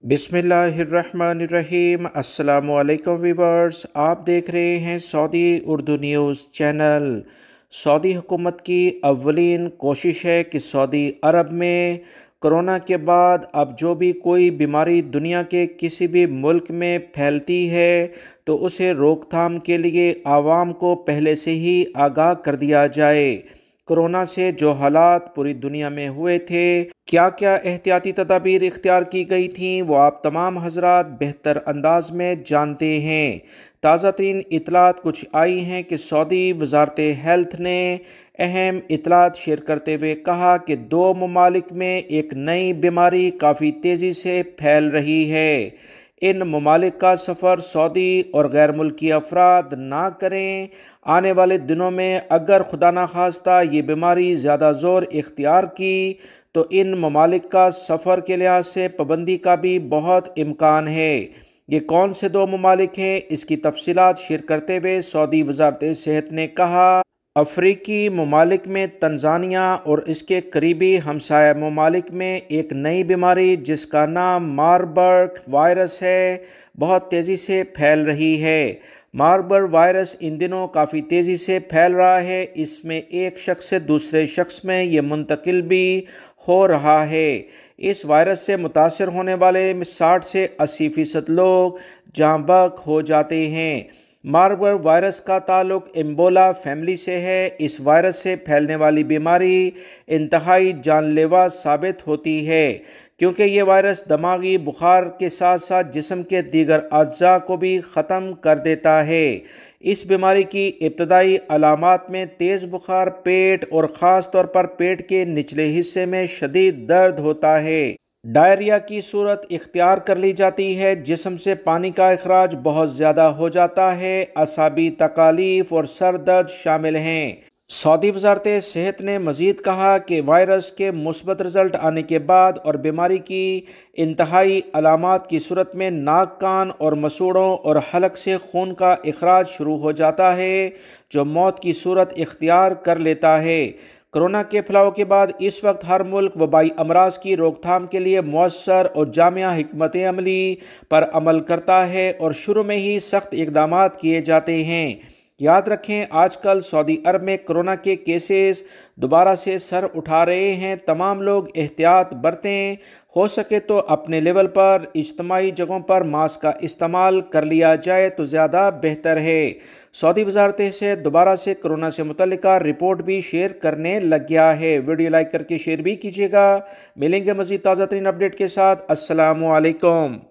बिस्मिल्लाहिर्रहमानिर्रहीम। अस्सलामुअलैकुम वीवर्स, आप देख रहे हैं Saudi Urdu news channel. Saudi हुकूमत की अव्वलीन कोशिश है कि सऊदी अरब में कोरोना के बाद अब जो भी कोई बीमारी दुनिया के किसी भी मुल्क में फैलती है तो उसे रोकथाम के लिए आवाम को पहले से ही आगाह कर दिया जाए। कोरोना से जो हालात पूरी दुनिया में हुए थे, क्या क्या एहतियाती तदाबीर इख्तियार की गई थीं, वो आप तमाम हजरात बेहतर अंदाज में जानते हैं। ताज़ा तरीन इतलात कुछ आई हैं कि सऊदी वजारत हेल्थ ने अहम इतलात शेयर करते हुए कहा कि दो ममालिक में एक नई बीमारी काफ़ी तेज़ी से फैल रही है। इन ममालिक का सफ़र सऊदी और गैर मुल्की अफराद ना करें। आने वाले दिनों में अगर खुदा न खास्ता ये बीमारी ज़्यादा ज़ोर इख्तियार की तो इन ममालिक का सफ़र के लिहाज से पाबंदी का भी बहुत इम्कान है। ये कौन से दो ममालिक हैं, इसकी तफसीलात शेयर करते हुए सऊदी वजारत सेहत ने कहा, अफ्रीकी ममालिक में तंजानिया और इसके करीबी हमसाया ममालिक में एक नई बीमारी जिसका नाम मारबर्ग वायरस है, बहुत तेज़ी से फैल रही है। मारबर्ग वायरस इन दिनों काफ़ी तेज़ी से फैल रहा है। इसमें एक शख्स से दूसरे शख्स में ये मुंतकिल भी हो रहा है। इस वायरस से मुतासर होने वाले 60 से 80% लोग जाँ बहक हो जाते हैं। मारबर्ग वायरस का ताल्लुक एम्बोला फैमिली से है। इस वायरस से फैलने वाली बीमारी इंतहाई जानलेवा साबित होती है क्योंकि ये वायरस दिमागी बुखार के साथ साथ जिस्म के दीगर अज्जा को भी ख़त्म कर देता है। इस बीमारी की इब्तदाई अलामात में तेज़ बुखार, पेट और ख़ास तौर पर पेट के निचले हिस्से में शदीद दर्द होता है। डायरिया की सूरत इख्तियार कर ली जाती है, जिस्म से पानी का अखराज बहुत ज़्यादा हो जाता है। असाबी तकालीफ और सर दर्द शामिल हैं। सऊदी वजारत सेहत ने मज़ीद कहा कि वायरस के मुस्बत रिज़ल्ट आने के बाद और बीमारी की इंतहाई अलामात की सूरत में नाक, कान और मसूड़ों और हलक से खून का अखराज शुरू हो जाता है जो मौत की सूरत इख्तियार कर लेता है। कोरोना के फैलाव के बाद इस वक्त हर मुल्क वबाई अमराज की रोकथाम के लिए मौसर और जामिया हिकमत अमली पर अमल करता है और शुरू में ही सख्त इकदाम किए जाते हैं। याद रखें, आजकल सऊदी अरब में कोरोना के केसेस दोबारा से सर उठा रहे हैं। तमाम लोग एहतियात बरतें, हो सके तो अपने लेवल पर इज्तमाही जगहों पर मास्क का इस्तेमाल कर लिया जाए तो ज़्यादा बेहतर है। सऊदी वजारत से दोबारा से कोरोना से मुतल्लिका रिपोर्ट भी शेयर करने लग गया है। वीडियो लाइक करके शेयर भी कीजिएगा। मिलेंगे मज़ीद ताज़ा तरीन अपडेट के साथ। अस्सलामु अलैकुम।